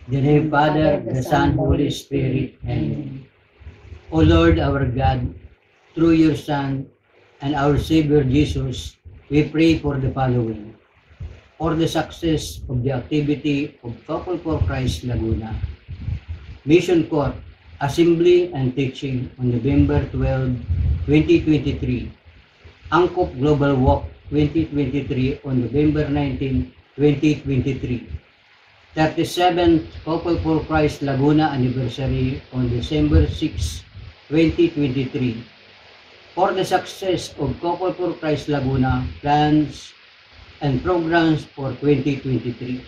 In the name of the Father, the Son, Holy Spirit. Amen. O Lord our God, through your Son and our Savior Jesus, we pray for the following. For the success of the activity of Couple for Christ Laguna, Mission Corps, Assembly and Teaching on November 12, 2023. Angkop Global Walk 2023 on November 19, 2023. 37th Couple for Christ Laguna Anniversary on December 6, 2023. For the success of Couple for Christ Laguna plans and programs for 2023.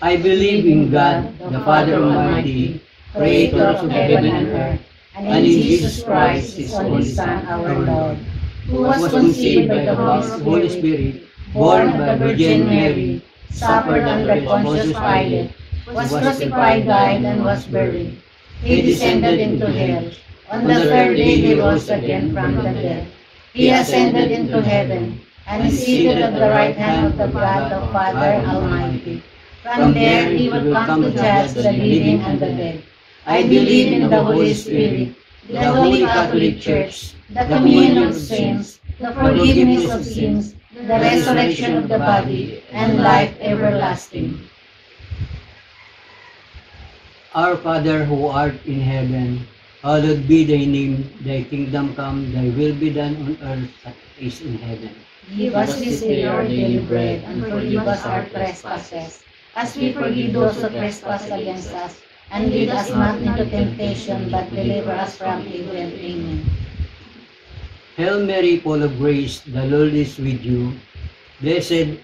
I believe in God, the Father Almighty, Creator of heaven and earth, and in Jesus Christ, His only Son, our Lord, who was conceived by the Holy Spirit, born of the Virgin Mary, suffered under Pontius Pilate, was crucified, died, and was buried. He descended into hell. On the third day he rose again from the dead. He ascended into heaven, and is seated at the right hand of the God the Father Almighty. From there he will come to judge the living and the dead. I believe in the Holy Spirit, the Holy Catholic Church, the communion of saints, the forgiveness of sins, the resurrection of the body, and life everlasting. Our Father who art in heaven, hallowed be thy name, thy kingdom come, thy will be done on earth as it is in heaven. Give us this day our daily bread, and forgive us our trespasses, as we forgive those who trespass against us. And lead us not into temptation, but deliver us from evil. Amen. Hail Mary, full of grace, the Lord is with you. Blessed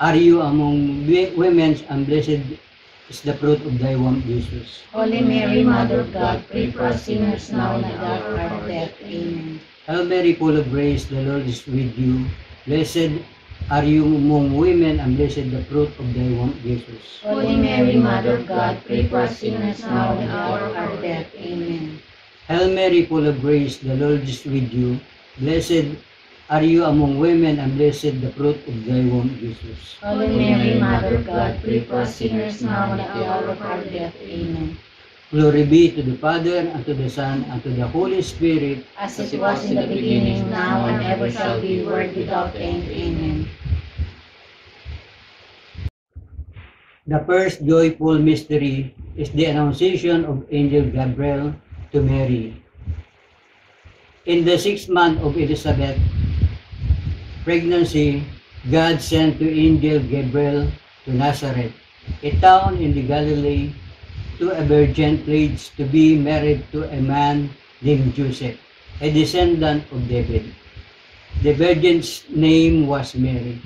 are you among women, and blessed is the fruit of thy womb, Jesus. Holy Mary, Mother of God, pray for us sinners now and at the hour of our death. Amen. Hail Mary, full of grace, the Lord is with you. Blessed are you among women, and blessed the fruit of thy womb, Jesus. Holy Mary, Mother of God, pray for us sinners now and at the hour of our death. Amen. Hail Mary, full of grace, the Lord is with you. Blessed are you among women, and blessed the fruit of thy womb, Jesus. Holy Mary, Mother of God, pray for us sinners now and at the hour of our death. Amen. Glory be to the Father, and to the Son, and to the Holy Spirit, as it was in the beginning, now and ever shall be, world without end. Amen. The first joyful mystery is the Annunciation of Angel Gabriel to Mary. In the 6th month of Elizabeth's pregnancy, God sent to Angel Gabriel to Nazareth, a town in the Galilee, to a virgin pledged to be married to a man named Joseph, a descendant of David. The virgin's name was Mary.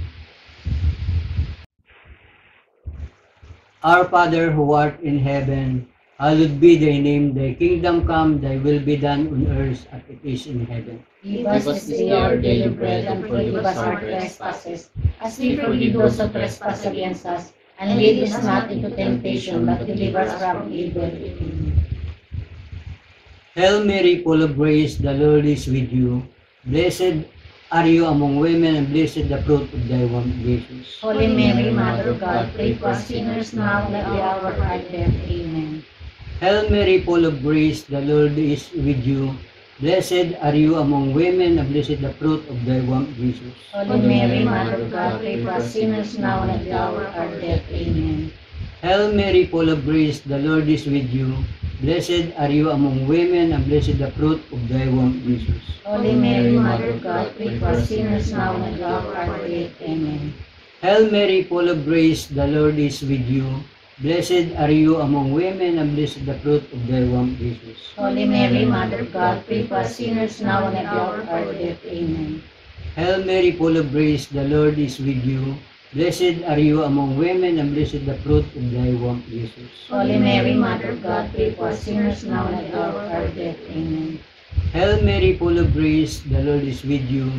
Our Father who art in heaven, hallowed be thy name, thy kingdom come, thy will be done on earth as it is in heaven. Give us this day our daily bread, and forgive us our trespasses, as we forgive those who trespass against us. And lead us not into temptation, but deliver us from evil. Amen. Hail Mary, full of grace, the Lord is with you. Blessed are you among women, and blessed the fruit of thy womb, Jesus. Holy Mary, Mother of God, pray for us sinners now and at the hour of our death. Amen. Hail Mary, full of grace, the Lord is with you. Blessed are you among women, and blessed the fruit of thy womb, Jesus. Holy Mary, Mother of God, pray for us sinners now and at the hour of our death. Amen. Hail Mary, full of grace, the Lord is with you. Blessed are you among women, and blessed the fruit of thy womb, Jesus. Holy Mary, Mother of God, pray for us sinners now and at the hour of our death. Amen. Hail Mary, full of grace, the Lord is with you. Blessed are you among women, and blessed the fruit of thy womb, Jesus. Holy Mary, Mother of God, pray for us sinners now and at the hour of our death. Amen. Hail Mary, full of grace, the Lord is with you. Blessed are you among women, and blessed the fruit of thy womb, Jesus. Holy Mary, Mother of God, pray for us sinners now and at the hour of our death. Amen. Hail Mary, full of grace, the Lord is with you.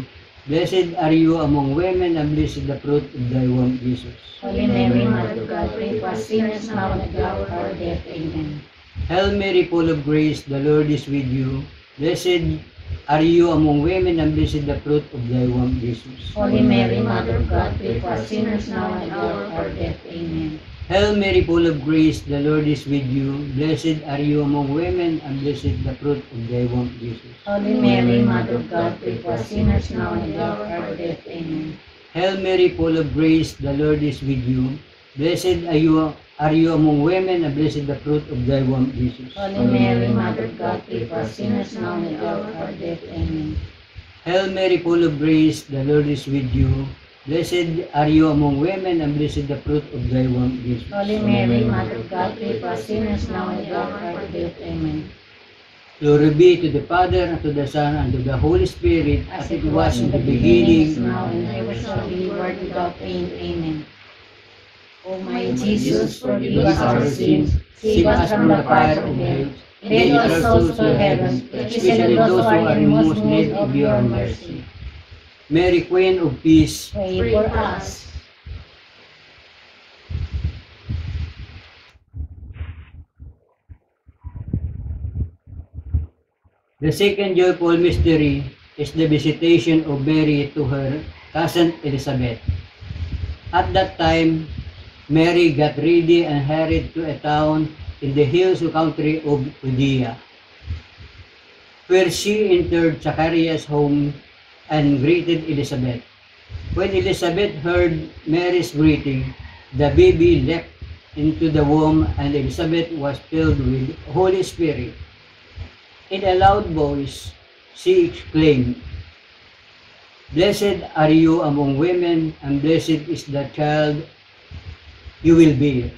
Blessed are you among women, and blessed the fruit of thy womb, Jesus. Holy Mary, Mother of God, pray for us sinners now and at the hour of our death. Amen. Hail Mary, full of grace, the Lord is with you. Blessed are you among women, and blessed the fruit of thy womb, Jesus. Holy Mary, Mother of God, pray for us sinners now and at the hour of our death. Amen. Hail Mary, full of grace, the Lord is with you. Blessed are you among women, and blessed the fruit of thy womb, Jesus. Holy Mary, Mother of God, pray for us sinners now and at the hour of our death. Amen. Hail Mary, full of grace, the Lord is with you. Blessed are you among women, and blessed the fruit of thy womb, Jesus. Holy Mary, Mother of God, pray for us sinners now and at the hour of our death. Amen. Hail Mary, full of grace, the Lord is with you. Blessed are you among women, and blessed the fruit of thy womb, Jesus. Holy Mary, Mother of God, pray for us sinners now and at the hour of our death. Amen. Glory be to the Father, and to the Son, and to the Holy Spirit, As it was in the beginning, is now, and ever shall be, world without end. Amen. O my Jesus, forgive us our sins, save us from the fire of hell, lead all souls to heaven, especially those who are in most need of your mercy. Mary, Queen of Peace, Pray for us. The second joyful mystery is the visitation of Mary to her cousin Elizabeth. At that time, Mary got ready and hurried to a town in the hills country of Judea, where she entered Zacharias' home and greeted Elizabeth. When Elizabeth heard Mary's greeting, the baby leapt into the womb, and Elizabeth was filled with the Holy Spirit. In a loud voice, she exclaimed, "Blessed are you among women, and blessed is the child you will bear."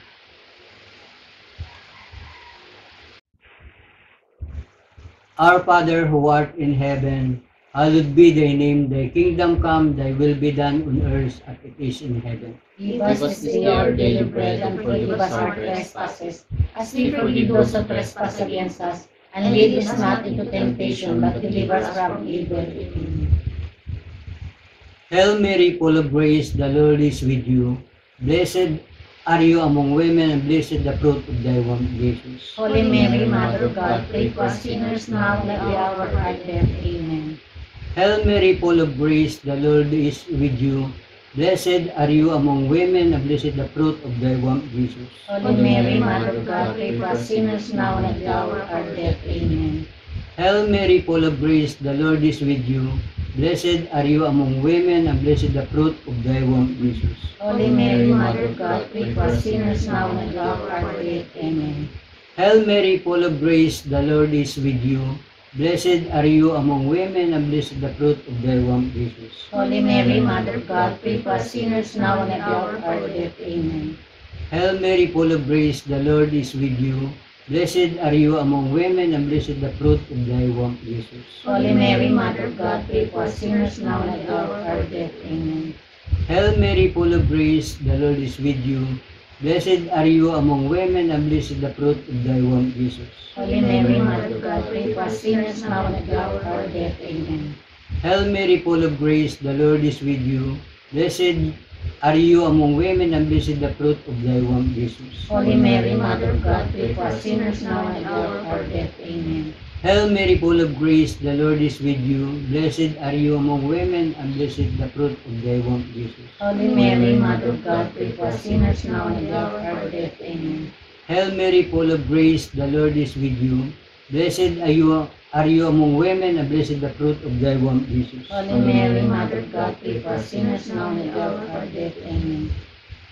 Our Father who art in heaven, hallowed be thy name. Thy kingdom come, thy will be done on earth as it is in heaven. Give us this day our daily bread, and forgive us our trespasses, as we forgive those who trespass against us. And lead us not into temptation, but deliver us from evil. Amen. Hail Mary, full of grace, the Lord is with you. Blessed are you among women, and blessed the fruit of thy womb, Jesus. Holy Mary, Mother of God, pray for us sinners now and at the hour of our death. Amen. Hail Mary, full of grace, the Lord is with you. Blessed are you among women, and blessed the fruit of thy womb, Jesus. Holy Mary, Mother of God, pray for us sinners now and at the hour of our death. Amen. Hail Mary, full of grace, the Lord is with you. Blessed are you among women, and blessed the fruit of thy womb, Jesus. Holy Mary, Mother of God, pray for us sinners now and at the hour of our death. Amen. Hail Mary, full of grace, the Lord is with you. Blessed are you among women, and blessed the fruit of thy womb, Jesus. Holy Mary, Mother of God, pray for us sinners now and at the hour of our death. Amen. Hail Mary, full of grace, the Lord is with you. Blessed are you among women, and blessed the fruit of thy womb, Jesus. Holy Mary, Mother of God, pray for us sinners now and at the hour of our death. Amen. Hail Mary, full of grace, the Lord is with you. Blessed are you among women, and blessed the fruit of thy womb, Jesus. Holy Mary, Mother of God, pray for us sinners now and at the hour of our death. Amen. Hail Mary, full of grace, the Lord is with you. Blessed are you among women, and blessed the fruit of thy womb, Jesus. Holy Mary, Mother of God, pray for us sinners now and at the hour of our death. Amen. Hail Mary, full of grace, the Lord is with you. Blessed are you among women, and blessed the fruit of thy womb, Jesus. Holy Mary, Mother of God, pray for us sinners now and at the hour of our death. Amen. Hail Mary, full of grace, the Lord is with you. Blessed are you among women, and blessed the fruit of thy womb, Jesus. Holy Mary, Mother of God, pray for us sinners now and at the hour of our death. Amen.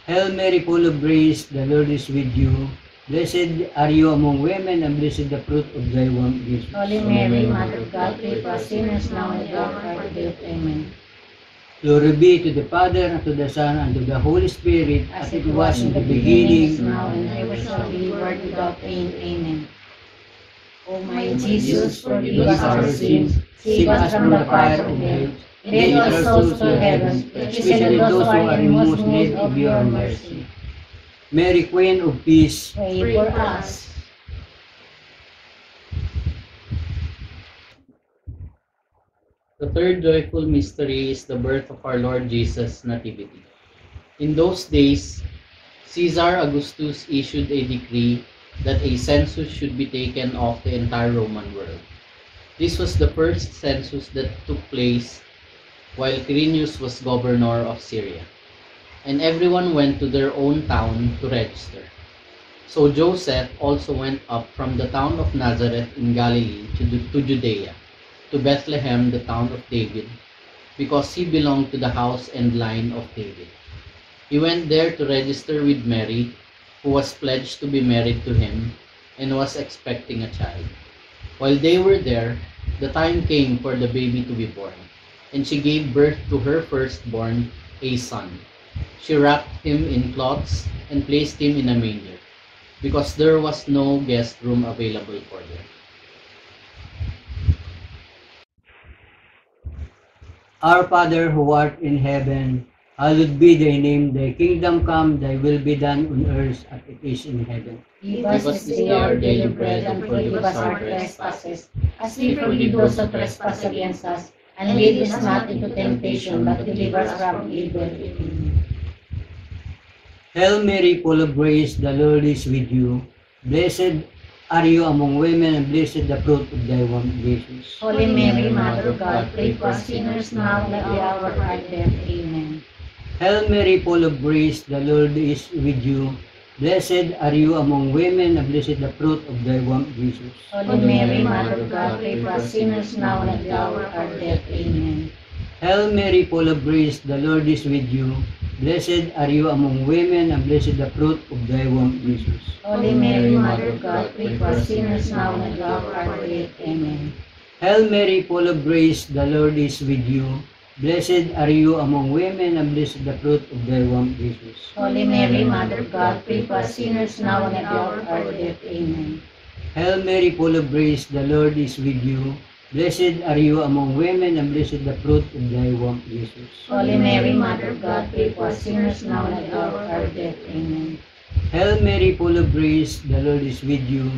Hail Mary, full of grace, the Lord is with you. Blessed are you among women, and blessed the fruit of thy womb, Jesus. Holy Mary, Mother of God, pray for us sinners now and at the hour of our death. Amen. Glory be to the Father, and to the Son, and to the Holy Spirit, As it was in the beginning, is now, and ever shall be, world without end. Amen. O my Jesus, forgive us our sins, save us from the fire of hell, lead all souls to heaven, especially those who are in most need of your mercy. Mary, Queen of Peace, Pray for us. The third joyful mystery is the birth of our Lord Jesus' Nativity. In those days, Caesar Augustus issued a decree that a census should be taken of the entire Roman world. This was the first census that took place while Quirinius was governor of Syria, and everyone went to their own town to register. So Joseph also went up from the town of Nazareth in Galilee to Judea, to Bethlehem, the town of David, because he belonged to the house and line of David. He went there to register with Mary, who was pledged to be married to him and was expecting a child. While they were there, the time came for the baby to be born, and she gave birth to her firstborn, a son. She wrapped him in cloths and placed him in a manger, because there was no guest room available for them. Our Father who art in heaven, hallowed be thy name, thy kingdom come, thy will be done on earth as it is in heaven. Give us this day our daily bread, and forgive us our trespasses, as we forgive those who trespass against us. And lead us not into temptation, but deliver us from evil. Amen. Hail Mary, full of grace, the Lord is with you. Blessed are you among women, and blessed the fruit of thy womb, Jesus. Holy Mary, Mother of God, pray for us sinners now and at the hour of our death. Amen. Hail Mary, full of grace, the Lord is with you. Blessed are you among women, and blessed the fruit of thy womb, Jesus. Holy Mary, Mother of God, pray for us sinners now and at the hour of our death. Amen. Hail Mary, full of grace, the Lord is with you. Blessed are you among women, and blessed the fruit of thy womb, Jesus. Holy Mary, Mother of God, pray for us sinners now and at the hour of our death. Amen. Hail Mary, full of grace, the Lord is with you. Blessed are you among women, and blessed the fruit of thy womb, Jesus. Holy Mary, Mother of God, pray for us sinners now and at the hour of our death. Amen. Hail Mary, full of grace, the Lord is with you. Blessed are you among women, and blessed the fruit of thy womb, Jesus. Holy Mary, Mother of God, pray for us sinners now and at the hour of our death. Amen. Hail Mary, full of grace, the Lord is with you.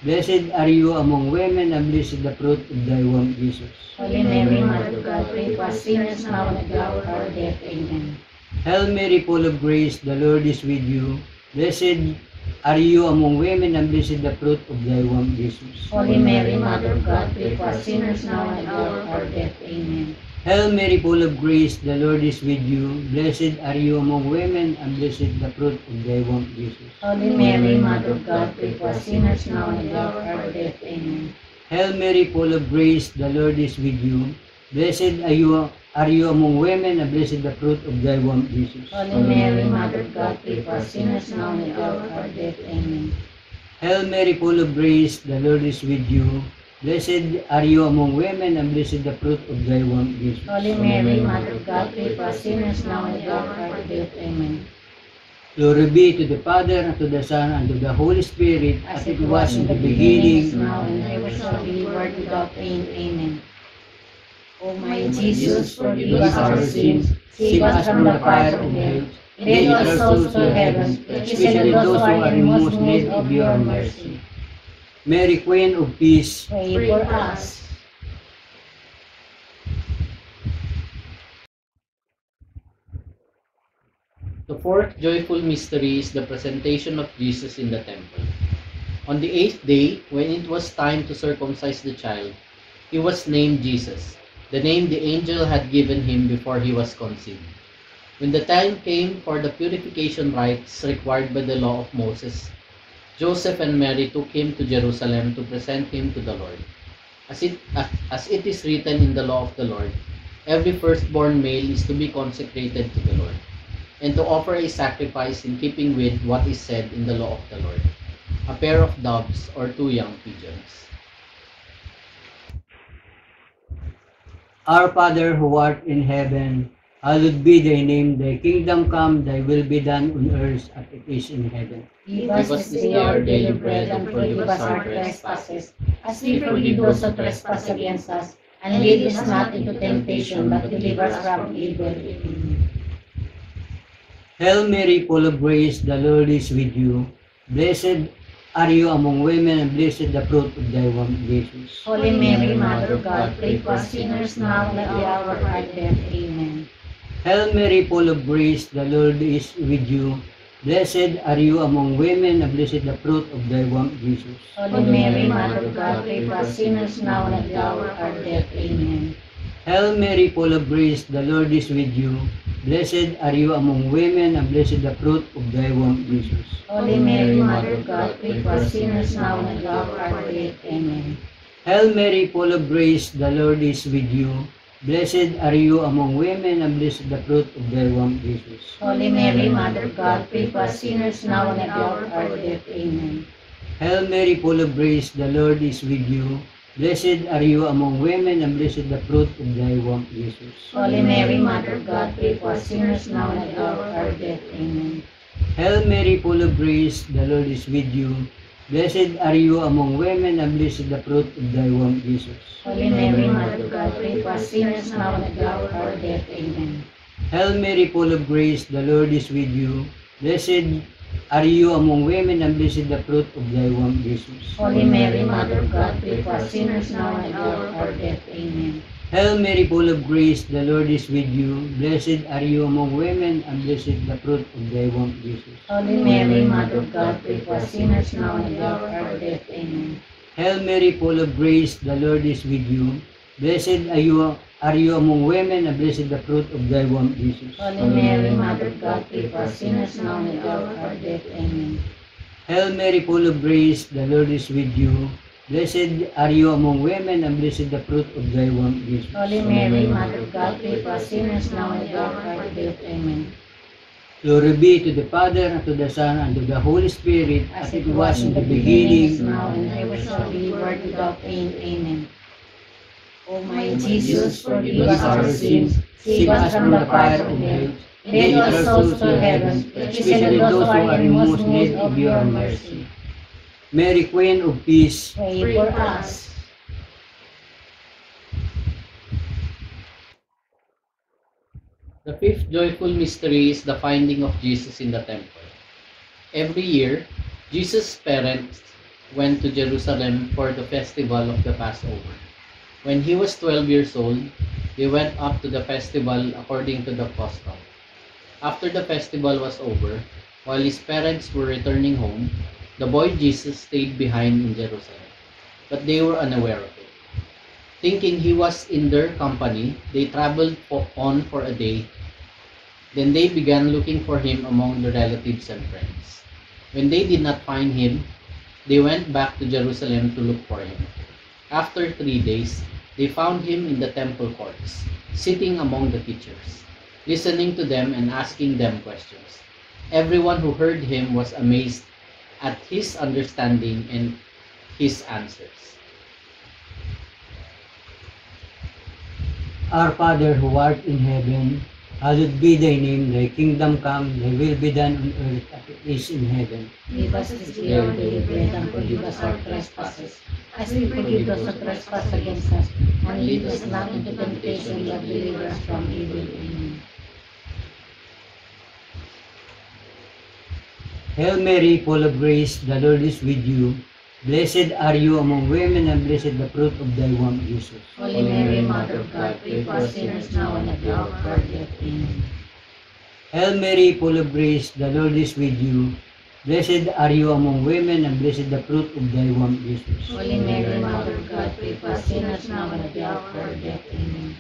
Blessed are you among women, and blessed the fruit of thy womb, Jesus. Holy Mary, Mother of God, pray for us sinners now and at the hour of our death. Amen. Hail Mary, full of grace, the Lord is with you. Blessed are you among women, and blessed the fruit of thy womb, Jesus. Holy Mary, Mother of God, pray for us sinners now and at the hour of our death. Amen. Hail Mary, full of grace, the Lord is with you. Blessed are you among women, and blessed the fruit of thy womb, Jesus. Holy Mary, Mother of God, pray for us sinners now and at the hour of our death. Amen. Hail Mary, full of grace, the Lord is with you. Blessed are you among women, and blessed the fruit of thy womb, Jesus. Holy Mary, Mother of God, pray for us sinners now and at the hour of our death. Amen. Hail Mary, full of grace, the Lord is with you. Blessed are you among women, and blessed the fruit of thy womb, Jesus. Holy Mary, Mother of God, pray for us sinners now and at the hour of our death. Amen. Glory be to the Father, and to the Son, and to the Holy Spirit, As it was in the beginning, is now, and ever shall be, world without end. Amen. O my Jesus, forgive us our sins, save us from the fire of hell, lead all souls to heaven, especially those who are in most need of your mercy. Mary, Queen of Peace, Pray for us. The fourth joyful mystery is the presentation of Jesus in the temple. On the 8th day, when it was time to circumcise the child, he was named Jesus, the name the angel had given him before he was conceived. When the time came for the purification rites required by the law of Moses, Joseph and Mary took him to Jerusalem to present him to the Lord. As it is written in the law of the Lord, every firstborn male is to be consecrated to the Lord, and to offer a sacrifice in keeping with what is said in the law of the Lord, a pair of doves or 2 young pigeons. Our Father who art in heaven, hallowed be thy name, thy kingdom come, thy will be done on earth as it is in heaven. Give us this day our daily bread, and forgive us our trespasses, as we forgive those who trespass against us. And lead us not into temptation, but deliver us from evil. Amen. Hail Mary, full of grace, the Lord is with you. Blessed are you among women, and blessed the fruit of thy womb, Jesus. Holy Mary, Mother of God, pray for us sinners now and at the hour of our death. Amen. Hail Mary, full of grace, the Lord is with you. Blessed are you among women, and blessed the fruit of thy womb, Jesus. Holy Mary, Mother of God, pray for us sinners now and at the hour of our death. Amen. Hail Mary, full of grace, the Lord is with you. Blessed are you among women, and blessed the fruit of thy womb, Jesus. Holy Mary, Mother of God, pray for us sinners now and at the hour of our death. Amen. Hail Mary, full of grace, the Lord is with you. Blessed are you among women, and blessed the fruit of thy womb, Jesus. Holy Mary, Mother of God, pray for us sinners now and at the hour of our death. Amen. Hail Mary, full of grace, the Lord is with you. Blessed are you among women, and blessed the fruit of thy womb, Jesus. Holy Mary, Mother of God, pray for us sinners now and at the hour of our death. Amen. Hail Mary, full of grace, the Lord is with you. Blessed are you among women, and blessed the fruit of thy womb, Jesus. Holy Mary, Mother of God, pray for us sinners now and at the hour of our death. Amen. Hail Mary, full of grace, the Lord is with you. Blessed are you among women, and blessed the fruit of thy womb, Jesus. Holy Mary, Mother of God, pray for us sinners now and at the hour of our death. Amen. Hail Mary, full of grace, the Lord is with you. Blessed are you among women, and blessed the fruit of thy womb, Jesus. Holy Mary, Mother of God, pray for us sinners now and at the hour of our death. Amen. Hail Mary, full of grace, the Lord is with you. Blessed are you among women, and blessed the fruit of thy womb, Jesus. Holy Mary, Mother of God, pray for us sinners now and at the hour of our death. Amen. Hail Mary, full of grace, the Lord is with you. Blessed are you among women, and blessed the fruit of thy womb, Jesus. Holy Mary, Mother of God, pray for us sinners now and at the hour of our death. Amen. Glory be to the Father, and to the Son, and to the Holy Spirit, As it was in the beginning, is now, and ever shall be, world without end. Amen. O my Jesus, forgive us our sins, save us from the fire of hell. Lead all souls to heaven, especially those who are in most need of your mercy. Mary, Queen of Peace, Pray for us. The fifth joyful mystery is the finding of Jesus in the temple. Every year, Jesus' parents went to Jerusalem for the festival of the Passover. When he was 12 years old, they went up to the festival according to the custom. After the festival was over, while his parents were returning home, the boy Jesus stayed behind in Jerusalem, but they were unaware of it. Thinking he was in their company, they traveled on for a day. Then they began looking for him among the relatives and friends. When they did not find him, they went back to Jerusalem to look for him. After 3 days, they found him in the temple courts, sitting among the teachers, listening to them and asking them questions. Everyone who heard him was amazed at his understanding and his answers. Our Father who art in heaven, hallowed be thy name, thy kingdom come, thy will be done on earth as it is in heaven. Give us this day our daily bread, and forgive us our trespasses, as we forgive those who trespass against us. And lead us not into temptation, but deliver us from evil. Amen. Hail Mary, full of grace, the Lord is with you. Blessed are you among women, and blessed the fruit of thy womb, Jesus. Holy Mary, Mother of God, pray for us sinners now and at the hour of our death. Amen. Hail Mary, full of grace, the Lord is with you. Blessed are you among women, and blessed the fruit of thy womb, Jesus. Holy Mary, Mother of God, pray for us sinners now and at the hour of our death. Amen.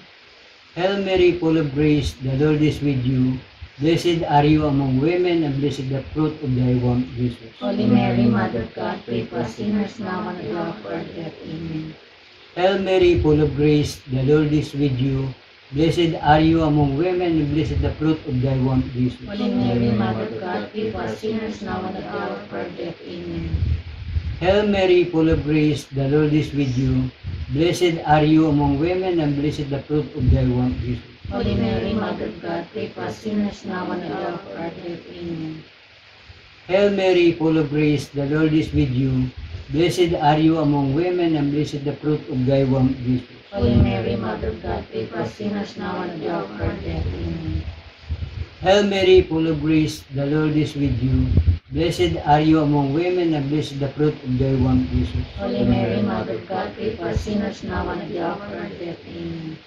Hail Mary, full of grace, the Lord is with you. Blessed are you among women, and blessed the fruit of thy womb, Jesus. Holy Mary, Mother of God, pray for us sinners now and at the hour of our death. Amen. Hail Mary, full of grace, the Lord is with you. Blessed are you among women, and blessed the fruit of thy womb, Jesus. Holy Mary, Mother of God, pray for us sinners now and at the hour of our death. Amen. Hail Mary, full of grace, the Lord is with you. Blessed are you among women, and blessed the fruit of thy womb, Jesus. Holy Mary, Mother of God, pray for us sinners now and at the hour of our death. Amen. Hail Mary, full of grace, the Lord is with you. Blessed are you among women, and blessed the fruit of thy womb, Jesus. Holy Mary, Mother of God, pray for us sinners now and at the hour of our death. Amen. Hail Mary, full of grace, the Lord is with you. Blessed are you among women, and blessed the fruit of thy womb, Jesus. Holy Mary, Mother of God, pray for us sinners now and at the hour of our death. Amen.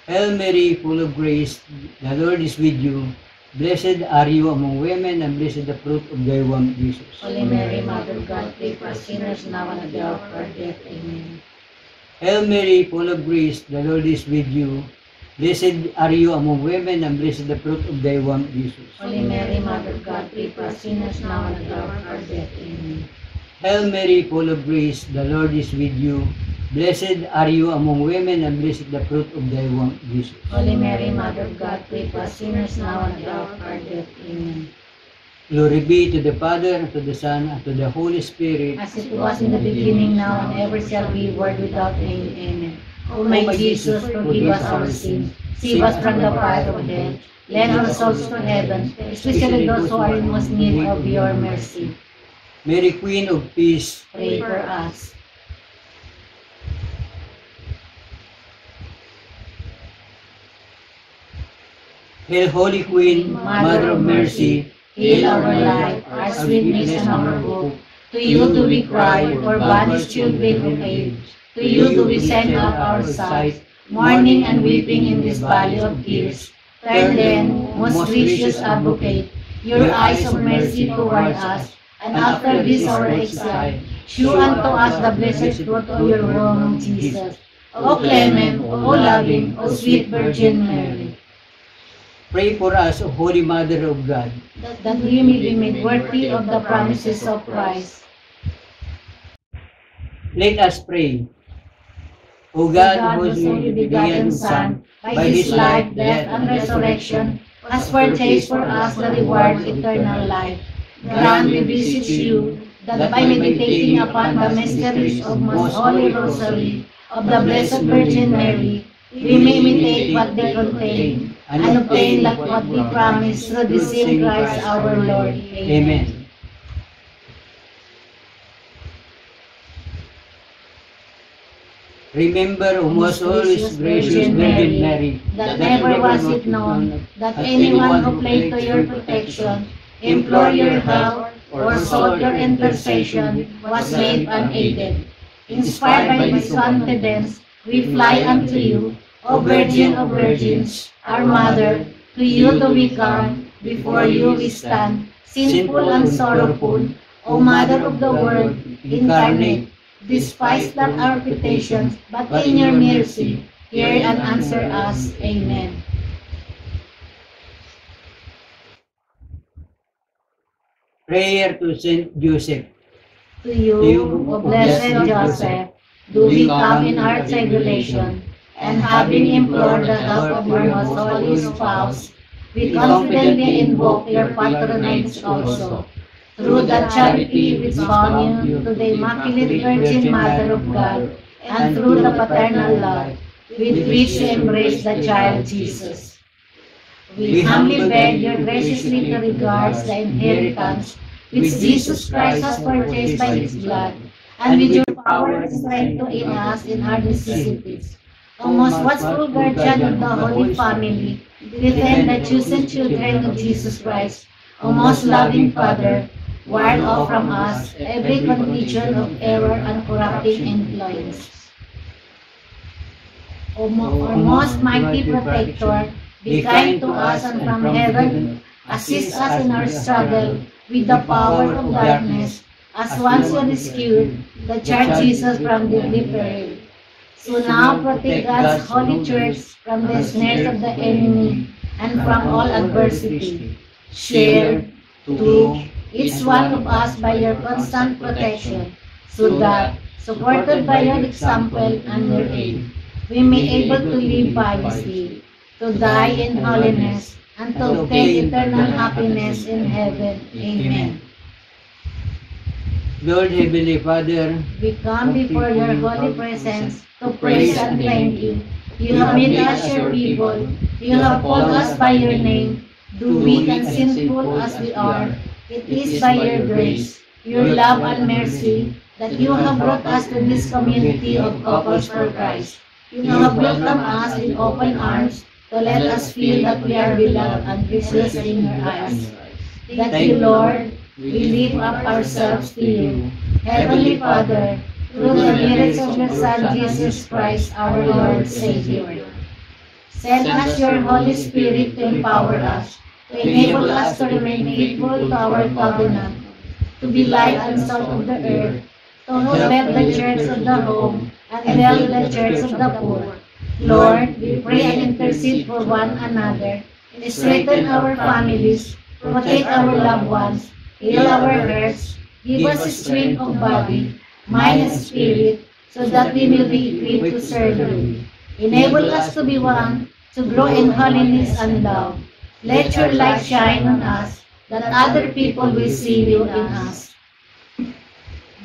Hail Mary, full of grace, the Lord is with you. Blessed are you among women, and blessed the fruit of thy womb, Jesus. Holy Mary, Mother of God, pray for us sinners now and at the hour of our death. Amen. Hail Mary, full of grace, the Lord is with you. Blessed are you among women, and blessed the fruit of thy womb, Jesus. Holy Mary, Mother of God, pray for us sinners now and at the hour of our death. Amen. Hail Mary, full of grace, the Lord is with you. Blessed are you among women, and blessed the fruit of thy womb, Jesus. Holy Mary, Mother of God, pray for us sinners now and at the hour of our death. Amen. Glory be to the Father, and to the Son, and to the Holy Spirit. As it was in the beginning, now and ever shall be, world without end. Amen. O my Jesus, forgive us our sins. Save us from the fire of hell. Lead our souls to heaven, especially those who are in most need of your mercy. Mary, Queen of Peace, Pray for us. Hail Holy Queen, Mother of Mercy, Heal our life, our sweetness, and our hope. To you do we cry, for banished children of age. To you do we send up our sighs, mourning and weeping in this valley of tears. Turn then, most gracious Advocate, your eyes of mercy toward us, and after this our exile, shew unto us the blessed fruit of your womb, Jesus. O clement, O loving, O sweet Virgin Mary, pray for us, O Holy Mother of God. that we may be made worthy of the promises of Christ. Let us pray. O God, whose only begotten Son, by his life, death, and resurrection, has purchased for us the reward of eternal life, grant, we beseech you, that by meditating upon the mysteries of Most Holy Rosary of the Blessed Virgin Mary, we may imitate what they contain, and obtain like what we promise through the same Christ our Lord. Amen. Remember, O most always gracious Virgin Mary, that never was it known that anyone who played to your protection, implored your help, or sought your intercession was left unaided. Inspired by this confidence, we fly unto you, O Virgin of Virgins, our Mother. To you do we come, before you we stand, sinful and sorrowful, O Mother of the world, incarnate. Despise not our petitions, but in your mercy, hear and answer us. Amen. prayer to Saint Joseph. To you, O blessed Joseph, do we come in our tribulation, and having implored the help of your most holy spouse, we confidently invoke your patronage also. Through the charity which bound you to the Immaculate Virgin Mother of God, and through the paternal love with which you embrace the child Jesus. We humbly beg you graciously to regard the inheritance which Jesus Christ has purchased by his blood, and with your power and strength to aid us in our necessities. O most watchful guardian of the Holy Family, defend the chosen children of Jesus Christ. O most loving Father, ward off from us every contagion of error and corrupting influence. O most mighty Protector, be kind to us, and from heaven assist us in our struggle with the power of darkness, as once you rescued the Church Jesus from deadly peril. So now protect God's Holy Church from the snares of the enemy and from all adversity. Share, too, each one of us by your constant protection, so that, supported by your example and your aid, we may able to live piously, to die in holiness, and to obtain eternal happiness in heaven. Amen. Lord Heavenly Father, We come before your holy presence to praise and thank you. You have made us your people. You have called us by your name. Do weak and sinful as we are, it is by your grace, your love and mercy, that you have brought us to this community of couples for Christ. You have welcomed us in open arms to let us feel that we are beloved and precious in your eyes. Thank you, Lord. We lift up ourselves to you. Heavenly Father, through the merits of your Son, Jesus Christ, our Lord Savior. Send us your Holy Spirit to empower us, to enable us to remain faithful to our covenant, to be light and salt of the earth, to help the church of the home, and help the church of the poor. Lord, we pray and intercede for one another, strengthen our families, protect our loved ones, heal our hurts, give us strength of body, mind, and spirit, so that we will be equipped to serve you. Enable us to be one, to grow in holiness and love. Let your light shine on us, that other people will see you in us.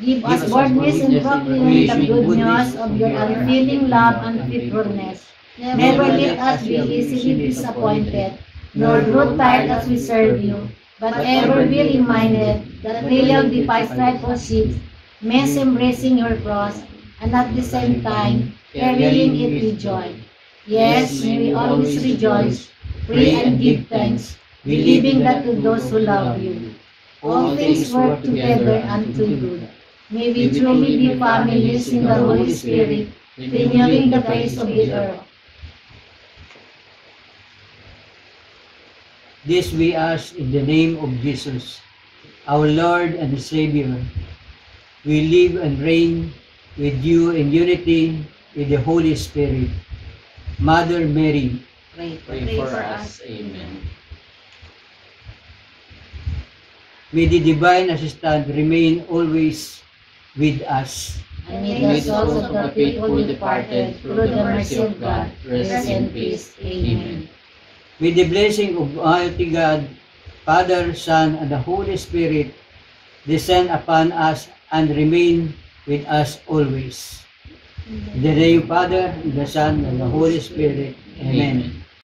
Give us boldness in proclaiming the good news of your unfailing love and faithfulness. Never let us be easily disappointed, nor grow tired as we serve you, but ever be reminded that real discipleship means embracing your cross, and at the same time, carrying it with joy. Yes, may we always rejoice, pray and give thanks, believing that to those who love you, all things work together unto good. May we truly be families in the Holy Spirit, renewing the face of the earth. This we ask in the name of Jesus, our Lord and Savior. We live and reign with you in unity with the Holy Spirit. Mother Mary, Pray Pray for us. Amen. may the divine assistant remain always with us. and may the souls of the faithful departed through the mercy of God rest in peace. Amen. May the blessing of Almighty God, Father, Son, and the Holy Spirit descend upon us and remain with us always. In the name of the Father, and the Son, and the Holy Spirit. Amen.